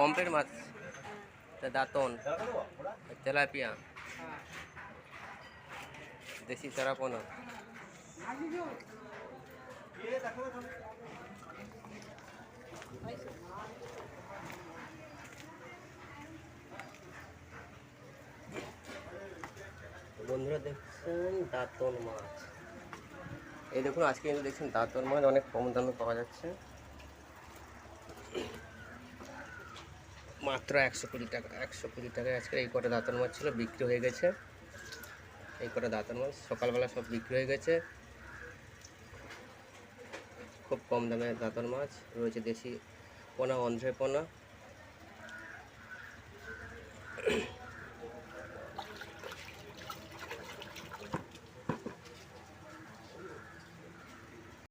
Complete মাছ, Dantan, tilapia, দেশি চারাপোনা। বন্ধুরা দেখছেন দাঁতন মাছ, এই দেখুন আজকে কিন্তু দেখছেন দাঁতন মাছ অনেক কম দামে পাওয়া যাচ্ছে, মাত্র 120 টাকা। 120 টাকায় আজকে এই কটা দাঁতন মাছ ছিল, বিক্রি হয়ে গেছে। এই কটা দাঁতন মাছ সকালবেলা সব বিক্রি হয়ে গেছে। খুব কম দামে দাঁতন মাছ রয়েছে, দেশি পোনা, অন্ধ্রে পোনা।